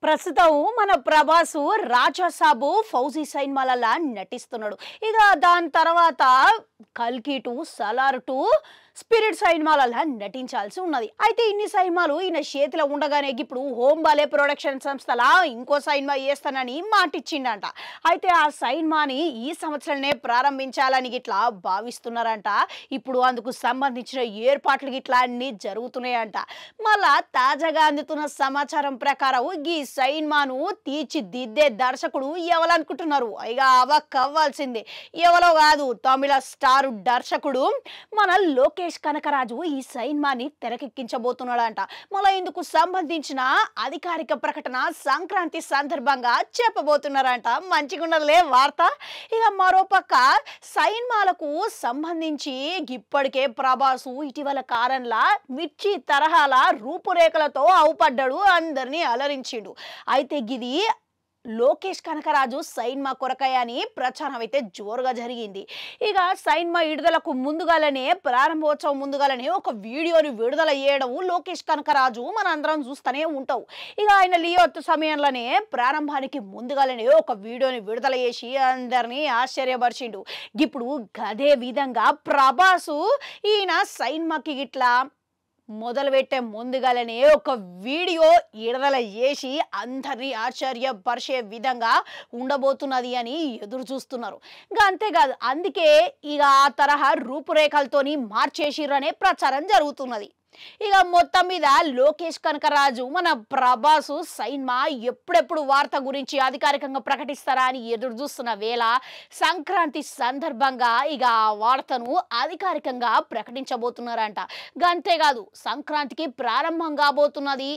ప్రస్తుతం మన ప్రభాసు రాజా సాబు ఫౌజీ సినిమాలలో నటిస్తున్నాడు. ఇక దాని తర్వాత కల్కి 2 సలార్ 2 స్పిరిట్ సినిమాలలో నటించాల్సి ఉన్నది. అయితే ఇన్ని సినిమాలు ఈయన చేతిలో ఉండగానే ఇప్పుడు హోమ్ బాలే ప్రొడక్షన్ సంస్థల ఇంకో సినిమా చేస్తానని మాటిచ్చిండంట. అయితే ఆ సినిమాని ఈ సంవత్సరమే ప్రారంభించాలని ఇట్లా భావిస్తున్నారంట. ఇప్పుడు అందుకు సంబంధించిన ఏర్పాట్లు ఇట్లా అన్ని జరుగుతున్నాయంట. మళ్ళా తాజాగా అందుతున్న సమాచారం ప్రకారం ఈ సినిమాను తీర్చిదిద్దే దర్శకుడు ఎవరనుకుంటున్నారు? ఇక అవక్కవ్వాల్సిందే, ఎవరో కాదు, తమిళ స్టార్ దర్శకుడు మన లోకేష్ కనకరాజు ఈ సినిమాని తెరకెక్కించబోతున్నాడంట. మళ్ళీ ఇందుకు సంబంధించిన అధికారిక ప్రకటన సంక్రాంతి సందర్భంగా చెప్పబోతున్నారంట. మంచిగున్నదిలే వార్త. ఇక మరోపక్క సినిమాలకు సంబంధించి ఇప్పటికే ప్రభాసు ఇటీవల కాలంలో మిర్చి తరహాల రూపురేఖలతో అవుపడ్డాడు, అందరినీ అలరించిండు. అయితే ఇది లోకేష్ కనకరాజు సినిమా కొరకాయ అని ప్రచారం అయితే జోరుగా జరిగింది. ఇక సినిమా విడుదలకు ముందుగానే, ప్రారంభోత్సవం ముందుగానే ఒక వీడియోని విడుదల చేయడం లోకేష్ కనకరాజు మన అందరం చూస్తూనే ఉంటాం. ఇక ఆయన లియోత్ సమయంలోనే ప్రారంభానికి ముందుగానే ఒక వీడియోని విడుదల చేసి అందరినీ ఆశ్చర్యపరిచిండు. ఇప్పుడు అదే విధంగా ప్రభాసు ఈయన సినిమాకి ఇట్లా మొదలుపెట్టే ముందుగానే ఒక వీడియో విడుదల చేసి అందరినీ ఆశ్చర్యపరిచే విధంగా ఉండబోతున్నది అని ఎదురు చూస్తున్నారు. ఇంకా అంతేకాదు, అందుకే ఇక ఆ తరహా రూపురేఖలతోని మార్చేసిరనే ప్రచారం జరుగుతున్నది. ఇక మొత్తం మీద లోకేష్ కనకరాజు మన ప్రభాసు సినిమా ఎప్పుడెప్పుడు వార్త గురించి అధికారికంగా ప్రకటిస్తారా అని ఎదురు చూస్తున్న వేళ సంక్రాంతి సందర్భంగా ఇక ఆ వార్తను అధికారికంగా ప్రకటించబోతున్నారంట. అంతేకాదు, సంక్రాంతికి ప్రారంభం కాబోతున్నది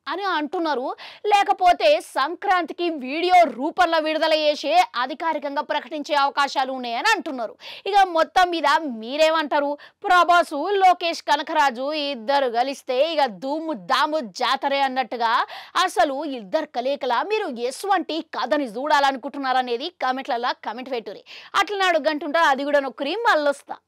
అని అంటున్నారు. లేకపోతే సంక్రాంతికి వీడియో రూపంలో విడుదల చేసే అధికారికంగా ప్రకటించే అవకాశాలు ఉన్నాయని అంటున్నారు. ఇక మొత్తం మీద మీరేమంటారు? ప్రభాసు లోకేష్ కనకరాజు ఇద్దరు కలిస్తే ఇక ధూము దాము జాతరే అన్నట్టుగా అసలు ఇద్దరు కలయికలా మీరు ఎటువంటి కథని చూడాలనుకుంటున్నారనేది కామెంట్లలో కామెంట్ పెట్టుర్రి. అట్లా నాడు గంటుంటా అది కూడా నొక్కరి మళ్ళొస్తా.